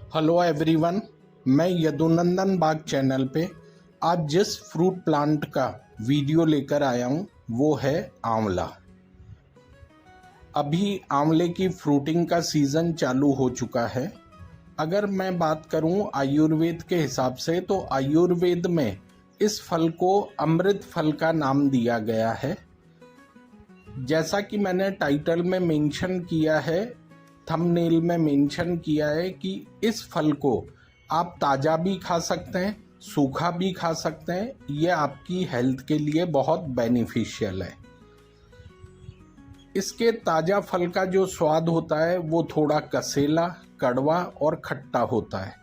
Hello everyone, मैं यदुनंदन बाग channel पे आज जिस फ्रूट प्लांट का वीडियो लेकर आया हूँ वो है आंवला। अभी आंवले की फ्रूटिंग का सीज़न चालू हो चुका है। अगर मैं बात करूँ आयुर्वेद के हिसाब से तो आयुर्वेद में इस फल को अमृत फल का नाम दिया गया है। जैसा कि मैंने टाइटल में मेंशन किया है, थंबनेल में मेंशन किया है कि इस फल को आप ताज़ा भी खा सकते हैं, सूखा भी खा सकते हैं। ये आपकी हेल्थ के लिए बहुत बेनिफिशियल है। इसके ताज़ा फल का जो स्वाद होता है वो थोड़ा कसेला, कड़वा और खट्टा होता है।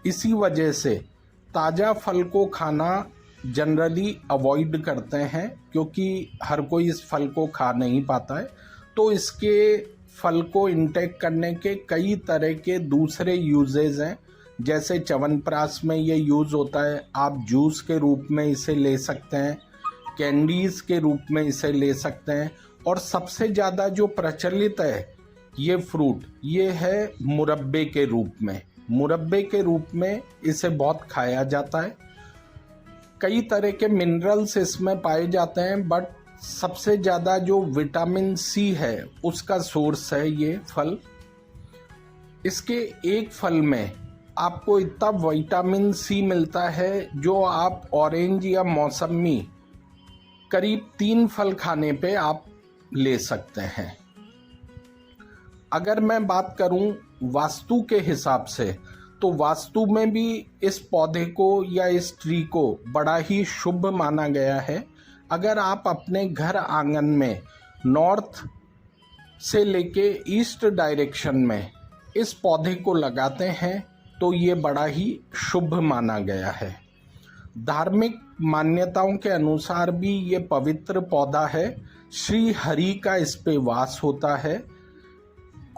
इसी वजह से ताज़ा फल को खाना जनरली अवॉइड करते हैं, क्योंकि हर कोई इस फल को खा नहीं पाता है। तो इसके फल को इंटेक करने के कई तरह के दूसरे यूजेस हैं। जैसे च्यवनप्राश में ये यूज़ होता है, आप जूस के रूप में इसे ले सकते हैं, कैंडीज़ के रूप में इसे ले सकते हैं, और सबसे ज़्यादा जो प्रचलित है ये फ्रूट, ये है मुरब्बे के रूप में। मुरब्बे के रूप में इसे बहुत खाया जाता है। कई तरह के मिनरल्स इसमें पाए जाते हैं, बट सबसे ज़्यादा जो विटामिन सी है उसका सोर्स है ये फल। इसके एक फल में आपको इतना विटामिन सी मिलता है जो आप ऑरेंज या मौसमी करीब 3 फल खाने पे आप ले सकते हैं। अगर मैं बात करूं वास्तु के हिसाब से तो वास्तु में भी इस पौधे को या इस ट्री को बड़ा ही शुभ माना गया है। अगर आप अपने घर आंगन में नॉर्थ से लेके ईस्ट डायरेक्शन में इस पौधे को लगाते हैं तो ये बड़ा ही शुभ माना गया है। धार्मिक मान्यताओं के अनुसार भी ये पवित्र पौधा है। श्री हरि का इस पे वास होता है।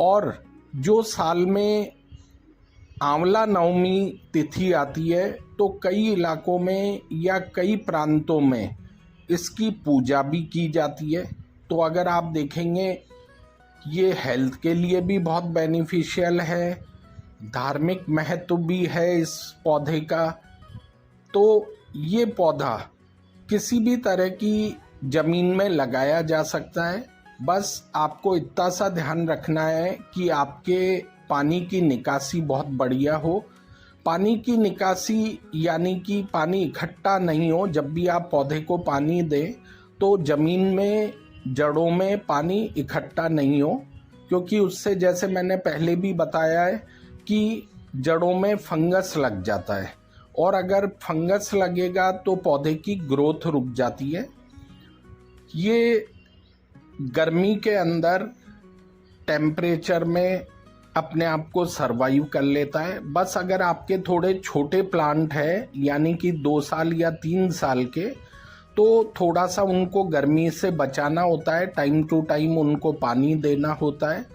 और जो साल में आंवला नवमी तिथि आती है तो कई इलाकों में या कई प्रांतों में इसकी पूजा भी की जाती है। तो अगर आप देखेंगे ये हेल्थ के लिए भी बहुत बेनिफिशियल है, धार्मिक महत्व भी है इस पौधे का। तो ये पौधा किसी भी तरह की ज़मीन में लगाया जा सकता है। बस आपको इतना सा ध्यान रखना है कि आपके पानी की निकासी बहुत बढ़िया हो। पानी की निकासी यानी कि पानी इकट्ठा नहीं हो। जब भी आप पौधे को पानी दें तो ज़मीन में जड़ों में पानी इकट्ठा नहीं हो, क्योंकि उससे जैसे मैंने पहले भी बताया है कि जड़ों में फंगस लग जाता है, और अगर फंगस लगेगा तो पौधे की ग्रोथ रुक जाती है। ये गर्मी के अंदर टेम्परेचर में अपने आप को सरवाइव कर लेता है। बस अगर आपके थोड़े छोटे प्लांट है यानी कि 2 साल या 3 साल के, तो थोड़ा सा उनको गर्मी से बचाना होता है, टाइम टू टाइम उनको पानी देना होता है।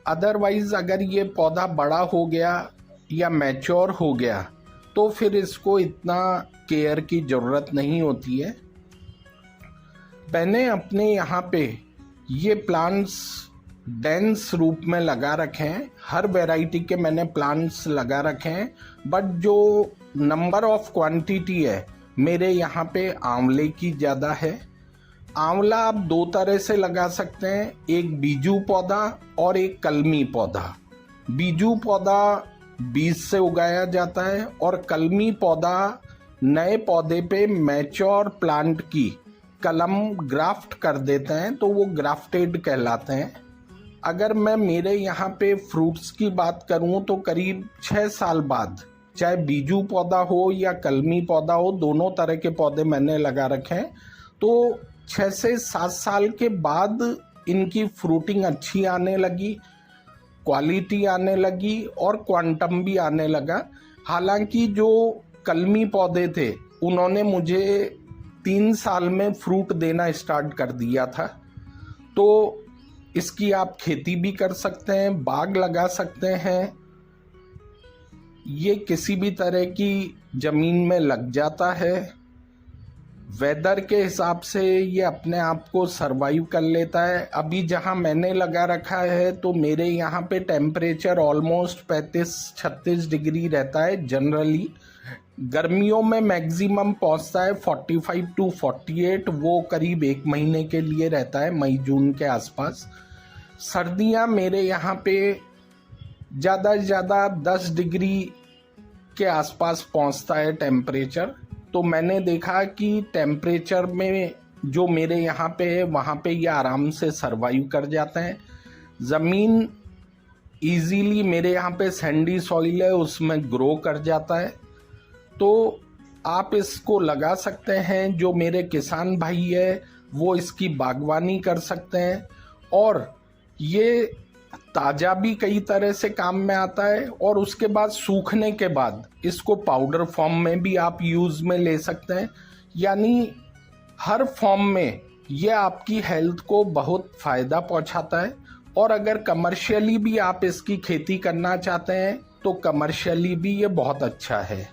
अदरवाइज अगर ये पौधा बड़ा हो गया या मैच्योर हो गया तो फिर इसको इतना केयर की ज़रूरत नहीं होती है। मैंने अपने यहाँ पे ये प्लांट्स डेंस रूप में लगा रखे हैं। हर वैरायटी के मैंने प्लांट्स लगा रखे हैं, बट जो नंबर ऑफ क्वांटिटी है मेरे यहाँ पे आंवले की ज़्यादा है। आंवला आप 2 तरह से लगा सकते हैं, एक बीजू पौधा और एक कलमी पौधा। बीजू पौधा बीज से उगाया जाता है और कलमी पौधा नए पौधे पे मैच्योर प्लांट की कलम ग्राफ्ट कर देते हैं, तो वो ग्राफ्टेड कहलाते हैं। अगर मैं मेरे यहाँ पे फ्रूट्स की बात करूँ तो करीब 6 साल बाद, चाहे बीजू पौधा हो या कलमी पौधा हो, दोनों तरह के पौधे मैंने लगा रखे हैं, तो 6 से 7 साल के बाद इनकी फ्रूटिंग अच्छी आने लगी, क्वालिटी आने लगी और क्वांटम भी आने लगा। हालांकि जो कलमी पौधे थे उन्होंने मुझे 3 साल में फ्रूट देना स्टार्ट कर दिया था। तो इसकी आप खेती भी कर सकते हैं, बाग लगा सकते हैं। ये किसी भी तरह की ज़मीन में लग जाता है। वेदर के हिसाब से ये अपने आप को सरवाइव कर लेता है। अभी जहाँ मैंने लगा रखा है तो मेरे यहाँ पे टेम्परेचर ऑलमोस्ट 35-36 डिग्री रहता है जनरली। गर्मियों में मैक्सिमम पहुँचता है 45 to 48, वो करीब 1 महीने के लिए रहता है, मई जून के आसपास। सर्दियाँ मेरे यहाँ पे ज़्यादा से ज़्यादा 10 डिग्री के आसपास पहुँचता है टेम्परेचर। तो मैंने देखा कि टेम्परेचर में जो मेरे यहाँ पे है वहाँ पे ये आराम से सरवाइव कर जाते हैं। ज़मीन इजीली मेरे यहाँ पे सैंडी सॉइल है, उसमें ग्रो कर जाता है। तो आप इसको लगा सकते हैं। जो मेरे किसान भाई है वो इसकी बागवानी कर सकते हैं, और ये ताज़ा भी कई तरह से काम में आता है, और उसके बाद सूखने के बाद इसको पाउडर फॉर्म में भी आप यूज़ में ले सकते हैं। यानी हर फॉर्म में ये आपकी हेल्थ को बहुत फ़ायदा पहुंचाता है। और अगर कमर्शियली भी आप इसकी खेती करना चाहते हैं तो कमर्शियली भी ये बहुत अच्छा है।